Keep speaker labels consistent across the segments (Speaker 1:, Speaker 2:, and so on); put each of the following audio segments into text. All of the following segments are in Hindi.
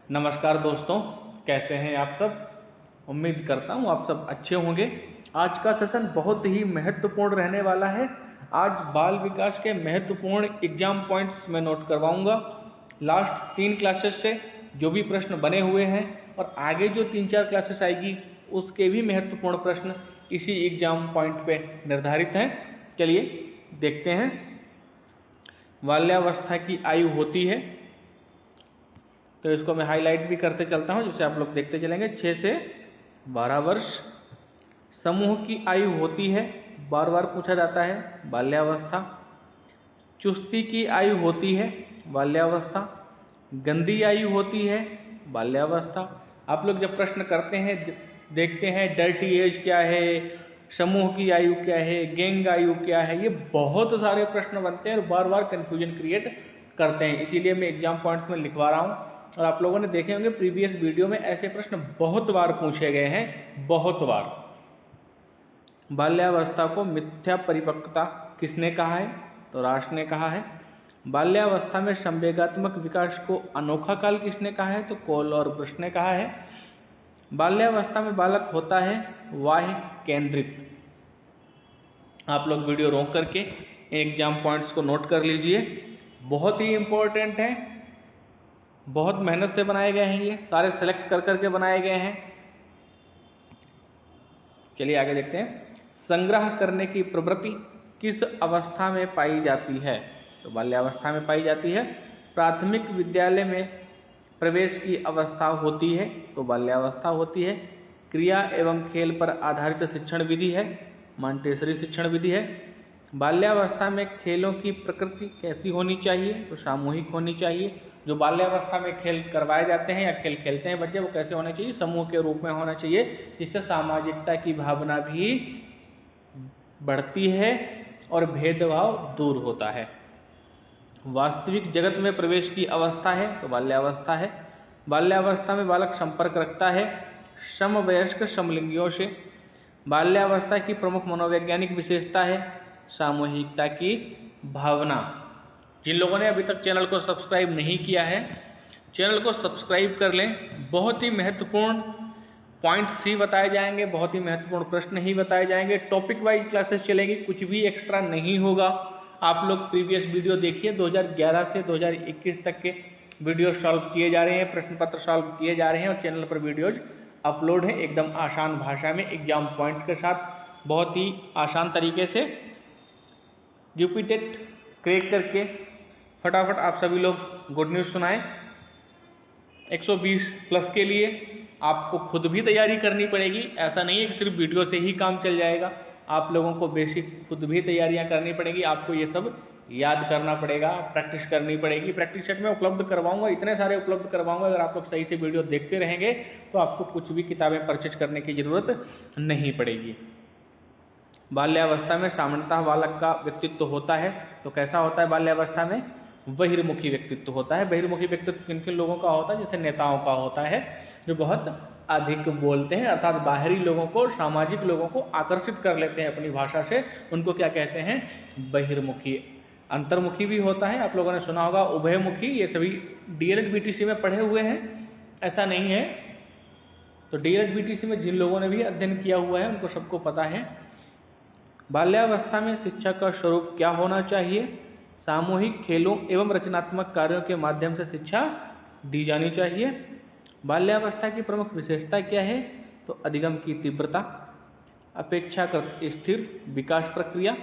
Speaker 1: नमस्कार दोस्तों, कैसे हैं आप सब। उम्मीद करता हूँ आप सब अच्छे होंगे। आज का सेशन बहुत ही महत्वपूर्ण रहने वाला है। आज बाल विकास के महत्वपूर्ण एग्जाम पॉइंट्स मैं नोट करवाऊंगा। लास्ट 3 क्लासेस से जो भी प्रश्न बने हुए हैं और आगे जो 3-4 क्लासेस आएगी उसके भी महत्वपूर्ण प्रश्न इसी एग्जाम पॉइंट पे निर्धारित हैं। चलिए देखते हैं। बाल्यावस्था की आयु होती है, तो इसको मैं हाईलाइट भी करते चलता हूँ जिससे आप लोग देखते चलेंगे। 6 से 12 वर्ष। समूह की आयु होती है, बार बार पूछा जाता है, बाल्यावस्था। चुस्ती की आयु होती है, बाल्यावस्था। गंदी आयु होती है, बाल्यावस्था। आप लोग जब प्रश्न करते हैं देखते हैं डर्टी एज क्या है, समूह की आयु क्या है, गैंग आयु क्या है, ये बहुत सारे प्रश्न बनते हैं और बार बार कन्फ्यूजन क्रिएट करते हैं। इसीलिए मैं एग्जाम पॉइंट्स में लिखवा रहा हूँ। और आप लोगों ने देखे होंगे प्रीवियस वीडियो में ऐसे प्रश्न बहुत बार पूछे गए हैं, बहुत बार। बाल्यावस्था को मिथ्या परिपक्वता किसने कहा है? तो राष्ट्र ने कहा है। बाल्यावस्था में संवेगात्मक विकास को अनोखा काल किसने कहा है? तो कोल और ब्रुश ने कहा है। बाल्यावस्था में बालक होता है बाह्य केंद्रित। आप लोग वीडियो रोक करके एग्जाम पॉइंट्स को नोट कर लीजिए, बहुत ही इंपॉर्टेंट है। बहुत मेहनत से बनाए गए हैं, ये सारे सेलेक्ट कर करके बनाए गए हैं। चलिए आगे देखते हैं। संग्रह करने की प्रवृत्ति किस अवस्था में पाई जाती है? तो बाल्यावस्था में पाई जाती है। प्राथमिक विद्यालय में प्रवेश की अवस्था होती है, तो बाल्यावस्था होती है। क्रिया एवं खेल पर आधारित शिक्षण विधि है, मॉन्टेसरी शिक्षण विधि है। बाल्यावस्था में खेलों की प्रकृति कैसी होनी चाहिए? तो सामूहिक होनी चाहिए। जो बाल्यावस्था में खेल करवाए जाते हैं या खेल खेलते हैं बच्चे, वो कैसे होने चाहिए? समूह के रूप में होना चाहिए, जिससे सामाजिकता की भावना भी बढ़ती है और भेदभाव दूर होता है। वास्तविक जगत में प्रवेश की अवस्था है, तो बाल्यावस्था है। बाल्यावस्था में बालक संपर्क रखता है समवयस्क समलिंगियों से। बाल्यावस्था की प्रमुख मनोवैज्ञानिक विशेषता है सामूहिकता की भावना। जिन लोगों ने अभी तक चैनल को सब्सक्राइब नहीं किया है, चैनल को सब्सक्राइब कर लें। बहुत ही महत्वपूर्ण पॉइंट्स ही बताए जाएंगे, बहुत ही महत्वपूर्ण प्रश्न ही बताए जाएंगे। टॉपिक वाइज क्लासेस चलेगी, कुछ भी एक्स्ट्रा नहीं होगा। आप लोग प्रीवियस वीडियो देखिए, 2011 से 2021 तक के वीडियो सॉल्व किए जा रहे हैं, प्रश्न पत्र सॉल्व किए जा रहे हैं और चैनल पर वीडियोज अपलोड है एकदम आसान भाषा में, एग्जाम पॉइंट के साथ, बहुत ही आसान तरीके से। रिपीटेड क्रैक करके फटाफट आप सभी लोग गुड न्यूज़ सुनाएं। 120 प्लस के लिए आपको खुद भी तैयारी करनी पड़ेगी। ऐसा नहीं है कि सिर्फ वीडियो से ही काम चल जाएगा, आप लोगों को बेसिक खुद भी तैयारियां करनी पड़ेगी। आपको ये सब याद करना पड़ेगा, प्रैक्टिस करनी पड़ेगी। प्रैक्टिस सेट में उपलब्ध करवाऊंगा, इतने सारे उपलब्ध करवाऊंगा। अगर आप लोग सही से वीडियो देखते रहेंगे तो आपको कुछ भी किताबें परचेज करने की जरूरत नहीं पड़ेगी। बाल्यावस्था में सामान्यतः बालक का व्यक्तित्व होता है, तो कैसा होता है बाल्यावस्था में? बहिर्मुखी व्यक्तित्व होता है। बहिर्मुखी व्यक्तित्व किन किन लोगों का होता है? जैसे नेताओं का होता है, जो बहुत अधिक बोलते हैं, अर्थात बाहरी लोगों को, सामाजिक लोगों को आकर्षित कर लेते हैं अपनी भाषा से, उनको क्या कहते हैं? बहिर्मुखी। अंतर्मुखी भी होता है, आप लोगों ने सुना होगा उभयमुखी। ये सभी डीएलएड बीटीसी में पढ़े हुए हैं, ऐसा नहीं है। तो डीएलएड बीटीसी में जिन लोगों ने भी अध्ययन किया हुआ है उनको सबको पता है। बाल्यावस्था में शिक्षा का स्वरूप क्या होना चाहिए? सामूहिक खेलों एवं रचनात्मक कार्यों के माध्यम से शिक्षा दी जानी चाहिए। बाल्यावस्था की प्रमुख विशेषता क्या है? तो अधिगम की तीव्रता, अपेक्षाकृत स्थिर विकास प्रक्रिया।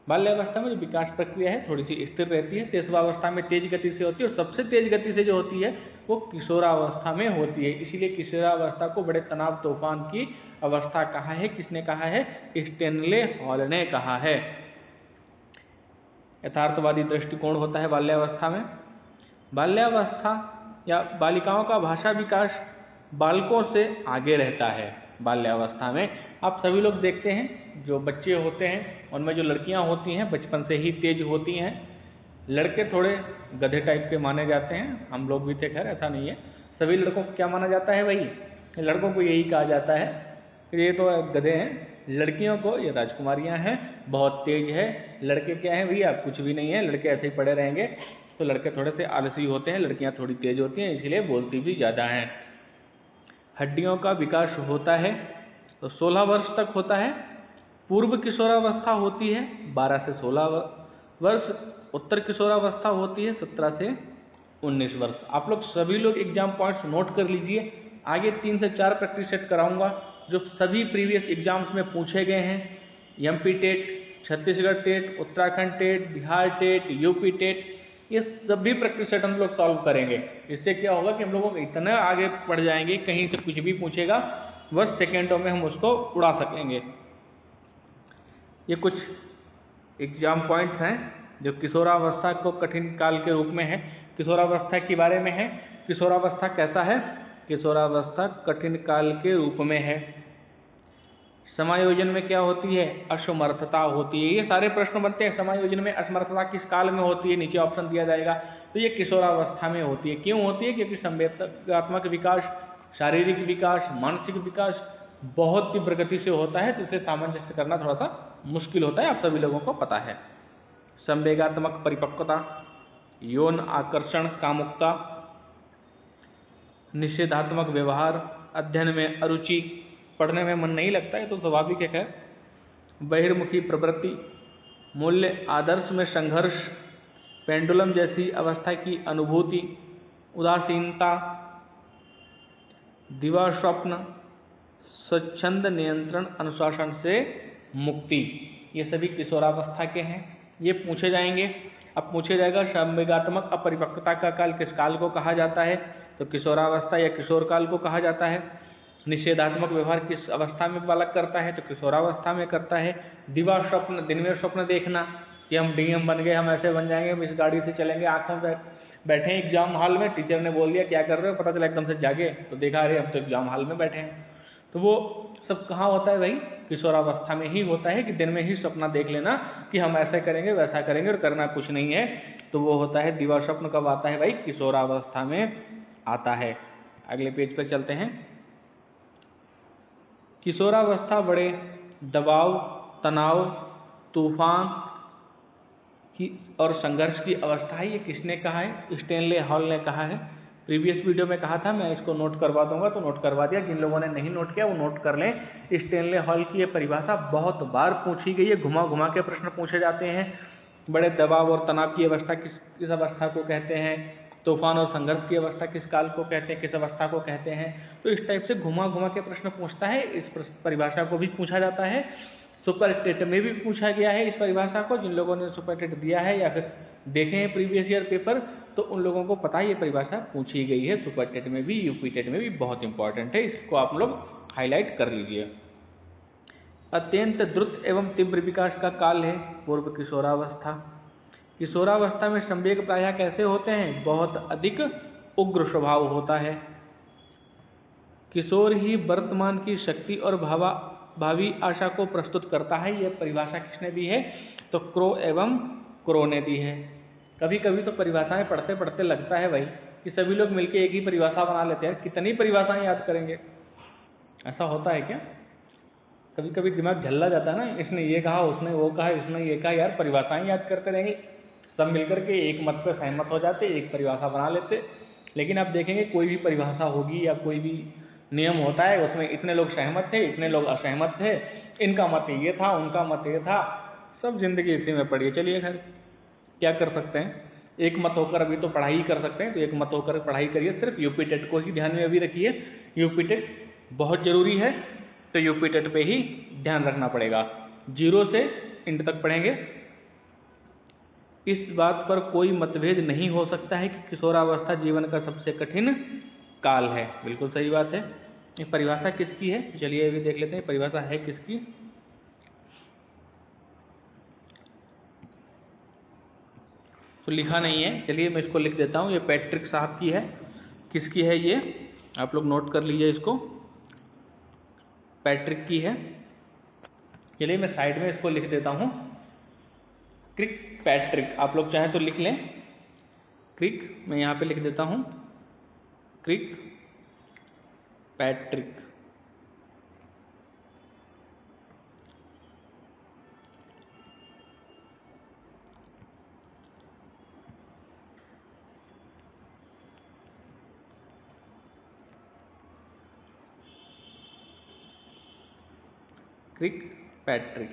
Speaker 1: बाल्यावस्था में जो विकास प्रक्रिया है थोड़ी सी स्थिर रहती है। शैशवावस्था में तेज गति से होती है और सबसे तेज गति से जो होती है वो किशोरावस्था में होती है। इसीलिए किशोरावस्था को बड़े तनाव तूफान की अवस्था कहा है। किसने कहा है? स्टेनले हॉल ने कहा है। यथार्थवादी दृष्टिकोण होता है बाल्यावस्था में। बाल्यावस्था या बालिकाओं का भाषा विकास बालकों से आगे रहता है बाल्यावस्था में। आप सभी लोग देखते हैं जो बच्चे होते हैं उनमें जो लड़कियां होती हैं बचपन से ही तेज होती हैं। लड़के थोड़े गधे टाइप के माने जाते हैं, हम लोग भी थे, खैर ऐसा नहीं है। सभी लड़कों को क्या माना जाता है भाई? लड़कों को यही कहा जाता है कि ये तो गधे हैं। लड़कियों को ये राजकुमारियां हैं, बहुत तेज है। लड़के क्या हैं भैया? कुछ भी नहीं है, लड़के ऐसे ही पड़े रहेंगे। तो लड़के थोड़े से आलसी होते हैं, लड़कियां थोड़ी तेज होती हैं, इसलिए बोलती भी ज़्यादा हैं। हड्डियों का विकास होता है तो 16 वर्ष तक होता है। पूर्व किशोरावस्था होती है 12 से 16 वर्ष। उत्तर किशोरावस्था होती है 17 से 19 वर्ष। आप लोग सभी लोग एग्जाम पॉइंट्स नोट कर लीजिए। आगे 3 से 4 प्रैक्टिस सेट कराऊंगा जो सभी प्रीवियस एग्जाम्स में पूछे गए हैं। MP TET, Chhattisgarh TET, Uttarakhand TET, Bihar TET, UP TET, ये सभी प्रैक्टिस सेट हम लोग सॉल्व करेंगे। इससे क्या होगा कि हम लोगों को इतना आगे बढ़ जाएंगे, कहीं से कुछ भी पूछेगा बस सेकेंडों में हम उसको उड़ा सकेंगे। ये कुछ एग्जाम पॉइंट्स हैं जो किशोरावस्था को कठिन काल के रूप में है। किशोरावस्था के बारे में है। किशोरावस्था कैसा है? किशोरावस्था कठिन काल के रूप में है। समायोजन में क्या होती है? असमर्थता होती है। ये सारे प्रश्न बनते हैं। समायोजन में असमर्थता किस काल में होती है? नीचे ऑप्शन दिया जाएगा। तो ये किशोरावस्था में होती है। क्यों होती है? क्योंकि संवेदनात्मक विकास, शारीरिक विकास, मानसिक विकास बहुत तीव्र गति से होता है, तो इसे सामंजस्य करना थोड़ा सा मुश्किल होता है, आप सभी लोगों को पता है। संवेगात्मक परिपक्वता, यौन आकर्षण, कामुकता, निषेधात्मक व्यवहार, अध्ययन में अरुचि, पढ़ने में मन नहीं लगता है तो स्वाभाविक है। बहिर्मुखी प्रवृत्ति, मूल्य आदर्श में संघर्ष, पेंडुलम जैसी अवस्था की अनुभूति, उदासीनता, दिवास्वप्न, स्वच्छंद नियंत्रण अनुशासन से मुक्ति, ये सभी किशोरावस्था के हैं। ये पूछे जाएंगे। अब पूछे जाएगा संवेगात्मक अपरिपक्वता का काल किस काल को कहा जाता है? तो किशोरावस्था या किशोर काल को कहा जाता है। निषेधात्मक व्यवहार किस अवस्था में बालक करता है? तो किशोरावस्था में करता है। दिवा स्वप्न, दिन में स्वप्न देखना कि हम डीएम बन गए, हम ऐसे बन जाएंगे, हम इस गाड़ी से चलेंगे, आंखों पे बैठे हैं एग्जाम हॉल में, टीचर ने बोल दिया क्या कर रहे हो, पता चला एकदम से जागे तो देखा अरे हम तो एग्जाम हॉल में बैठे हैं। तो वो सब कहाँ होता है भाई? किशोरावस्था में ही होता है कि दिन में ही सपना देख लेना कि हम ऐसा करेंगे वैसा करेंगे और करना कुछ नहीं है। तो वो होता है दिवा स्वप्न। कब आता है भाई? किशोरावस्था में आता है। अगले पेज पर चलते हैं। किशोरावस्था बड़े दबाव, तनाव, तूफान की और संघर्ष की अवस्था है। ये किसने कहा है? स्टैनले हॉल ने कहा है। प्रीवियस वीडियो में कहा था, मैं इसको नोट करवा दूंगा तो नोट करवा दिया। जिन लोगों ने नहीं नोट किया वो नोट कर लें। स्टैनले हॉल की ये परिभाषा बहुत बार पूछी गई है, घुमा घुमा के प्रश्न पूछे जाते हैं। बड़े दबाव और तनाव की अवस्था किस अवस्था को कहते हैं? तूफान और संघर्ष की अवस्था किस काल को कहते हैं, किस अवस्था को कहते हैं? तो इस टाइप से घुमा घुमा के प्रश्न पूछता है। इस परिभाषा को भी पूछा जाता है। सुपर टेट में भी पूछा गया है इस परिभाषा को। जिन लोगों ने सुपर टेट दिया है या फिर देखे हैं प्रीवियस ईयर पेपर तो उन लोगों को पता है ये परिभाषा पूछी गई है। सुपर टेट में भी, यूपी टेट में भी बहुत इंपॉर्टेंट है, इसको आप लोग हाईलाइट कर लीजिए। अत्यंत द्रुत एवं तीव्र विकास का काल है पूर्व किशोरावस्था। किशोरावस्था में संवेग प्रायः कैसे होते हैं? बहुत अधिक उग्र स्वभाव होता है। किशोर ही वर्तमान की शक्ति और भावी आशा को प्रस्तुत करता है। यह परिभाषा किसने दी है? तो क्रो एवं क्रो ने दी है। कभी कभी तो परिभाषाएं पढ़ते पढ़ते लगता है भाई कि सभी लोग मिलकर एक ही परिभाषा बना लेते हैं। कितनी परिभाषाएं याद करेंगे? ऐसा होता है क्या? कभी कभी दिमाग झल्ला जाता है ना, इसने ये कहा, उसने वो कहा, इसने ये कहा, यार परिभाषाएं याद करते रहेंगे। सब मिलकर के एक मत पर सहमत हो जाते, एक परिभाषा बना लेते। लेकिन आप देखेंगे कोई भी परिभाषा होगी या कोई भी नियम होता है उसमें इतने लोग सहमत थे, इतने लोग असहमत थे, इनका मत ये था, उनका मत ये था, सब जिंदगी इसी में पड़ी है। चलिए खैर क्या कर सकते हैं, एक मत होकर अभी तो पढ़ाई कर सकते हैं, तो एक मत होकर पढ़ाई करिए। सिर्फ यूपी टेट को ही ध्यान में अभी रखिए। यूपी टेट बहुत जरूरी है, तो यूपी टेट पे ही ध्यान रखना पड़ेगा। 0 से इंड तक पढ़ेंगे। इस बात पर कोई मतभेद नहीं हो सकता है कि किशोरावस्था जीवन का सबसे कठिन काल है। बिल्कुल सही बात है। ये परिभाषा किसकी है? चलिए अभी देख लेते हैं परिभाषा है किसकी। तो लिखा नहीं है, चलिए मैं इसको लिख देता हूँ। ये पैट्रिक साहब की है। किसकी है ये? आप लोग नोट कर लीजिए इसको। पैट्रिक की है। चलिए मैं साइड में इसको लिख देता हूँ, क्रिक पैट्रिक। आप लोग चाहे तो लिख लें क्रिक, मैं यहाँ पे लिख देता हूँ क्रिक पैट्रिक। क्रिकपैट्रिक।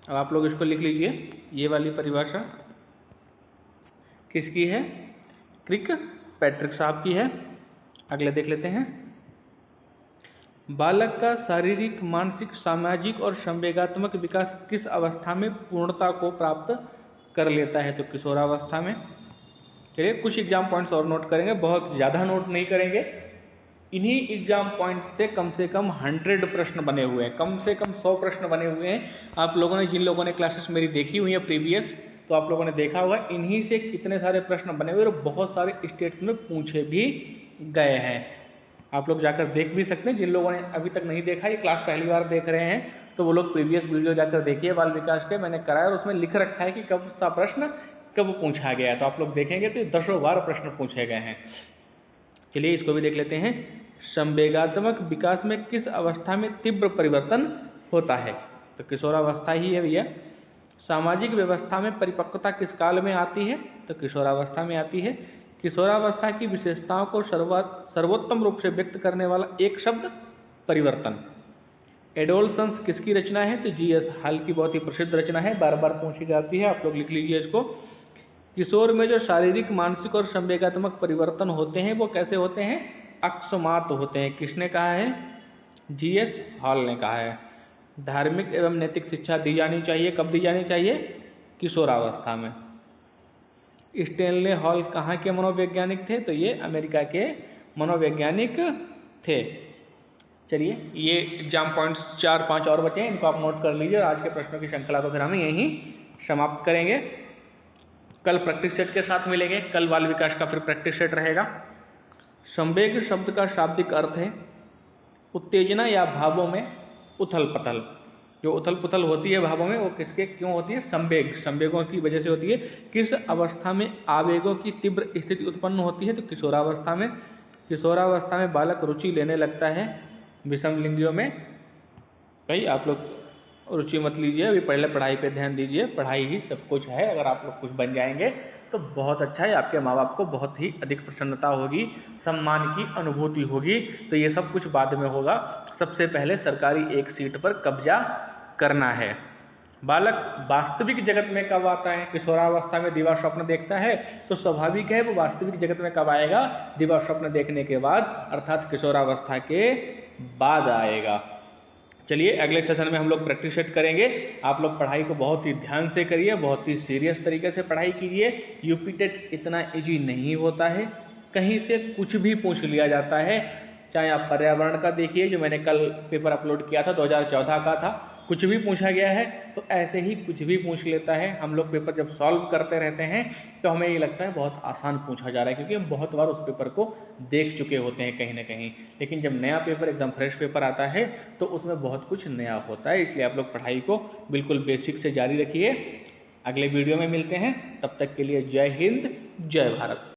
Speaker 1: अब आप लोग इसको लिख लीजिए, ये वाली परिभाषा किसकी है? क्रिकपैट्रिक साहब की है। अगले देख लेते हैं। बालक का शारीरिक, मानसिक, सामाजिक और संवेगात्मक विकास किस अवस्था में पूर्णता को प्राप्त कर लेता है? तो किशोरावस्था में। चलिए कुछ एग्जाम पॉइंट्स और नोट करेंगे, बहुत ज़्यादा नोट नहीं करेंगे। इन्हीं एग्जाम पॉइंट से कम 100 प्रश्न बने हुए हैं, कम से कम 100 प्रश्न बने हुए हैं। आप लोगों ने, जिन लोगों ने क्लासेस मेरी देखी हुई है प्रीवियस, तो आप लोगों ने देखा होगा इन्हीं से कितने सारे प्रश्न बने हुए और बहुत सारे स्टेट्स में पूछे भी गए हैं। आप लोग जाकर देख भी सकते हैं। जिन लोगों ने अभी तक नहीं देखा, ये क्लास पहली बार देख रहे हैं, तो वो लोग प्रीवियस वीडियो जाकर देखिए। बाल विकास के मैंने कराया और उसमें लिख रखा है कि कब सा प्रश्न कब पूछा गया है। तो आप लोग देखेंगे तो 10 बार प्रश्न पूछे गए हैं। चलिए इसको भी देख लेते हैं। संवेगात्मक विकास में किस अवस्था में तीव्र परिवर्तन होता है? तो किशोरावस्था ही है भैया। सामाजिक व्यवस्था में परिपक्वता किस काल में आती है? तो किशोरावस्था में आती है। किशोरावस्था की विशेषताओं को सर्वोत्तम रूप से व्यक्त करने वाला एक शब्द? परिवर्तन। एडोलसेंस किसकी रचना है? तो जीएस हॉल की बहुत ही प्रसिद्ध रचना है, बार बार पूछी जाती है, आप लोग लिख लीजिए इसको। किशोर में जो शारीरिक, मानसिक और संवेगात्मक परिवर्तन होते हैं वो कैसे होते हैं? अकस्मात होते हैं। किसने कहा है? जीएस हॉल ने कहा है। धार्मिक एवं नैतिक शिक्षा दी जानी चाहिए। कब दी जानी चाहिए? किशोरावस्था में। स्टेनले हॉल कहाँ के मनोवैज्ञानिक थे? तो ये अमेरिका के मनोवैज्ञानिक थे। चलिए ये एग्जाम पॉइंट्स 4-5 और बचे हैं, इनको आप नोट कर लीजिए। आज के प्रश्नों की श्रृंखला को फिर हम यहीं समाप्त करेंगे। कल प्रैक्टिस सेट के साथ मिलेंगे। कल बाल विकास का फिर प्रैक्टिस सेट रहेगा। संवेग शब्द का शाब्दिक अर्थ है उत्तेजना या भावों में उथल पथल। जो उथल पुथल होती है भावों में, वो किसके क्यों होती है? संवेग, संवेगों की वजह से होती है। किस अवस्था में आवेगों की तीव्र स्थिति उत्पन्न होती है? तो किशोरावस्था में। किशोरावस्था में बालक रुचि लेने लगता है विषम लिंगियों में। भाई आप लोग रुचि मत लीजिए, अभी पहले पढ़ाई पे ध्यान दीजिए। पढ़ाई ही सब कुछ है। अगर आप लोग कुछ बन जाएंगे तो बहुत अच्छा है, आपके माँ बाप को बहुत ही अधिक प्रसन्नता होगी, सम्मान की अनुभूति होगी। तो ये सब कुछ बाद में होगा। सबसे पहले सरकारी एक सीट पर कब्जा करना है। बालक वास्तविक जगत में कब आता है? किशोरावस्था में दिवा स्वप्न देखता है, तो स्वाभाविक है वो वास्तविक जगत में कब आएगा? दिवा स्वप्न देखने के बाद, अर्थात किशोरावस्था के बाद आएगा। चलिए अगले सेशन में हम लोग प्रैक्टिस सेट करेंगे। आप लोग पढ़ाई को बहुत ही ध्यान से करिए, बहुत ही सीरियस तरीके से पढ़ाई कीजिए। यूपी टेट इतना इजी नहीं होता है, कहीं से कुछ भी पूछ लिया जाता है। चाहे आप पर्यावरण का देखिए, जो मैंने कल पेपर अपलोड किया था 2014 का था, कुछ भी पूछा गया है, तो ऐसे ही कुछ भी पूछ लेता है। हम लोग पेपर जब सॉल्व करते रहते हैं तो हमें ये लगता है बहुत आसान पूछा जा रहा है, क्योंकि हम बहुत बार उस पेपर को देख चुके होते हैं कहीं ना कहीं। लेकिन जब नया पेपर, एकदम फ्रेश पेपर आता है, तो उसमें बहुत कुछ नया होता है। इसलिए आप लोग पढ़ाई को बिल्कुल बेसिक से जारी रखिए। अगले वीडियो में मिलते हैं, तब तक के लिए जय हिंद, जय भारत।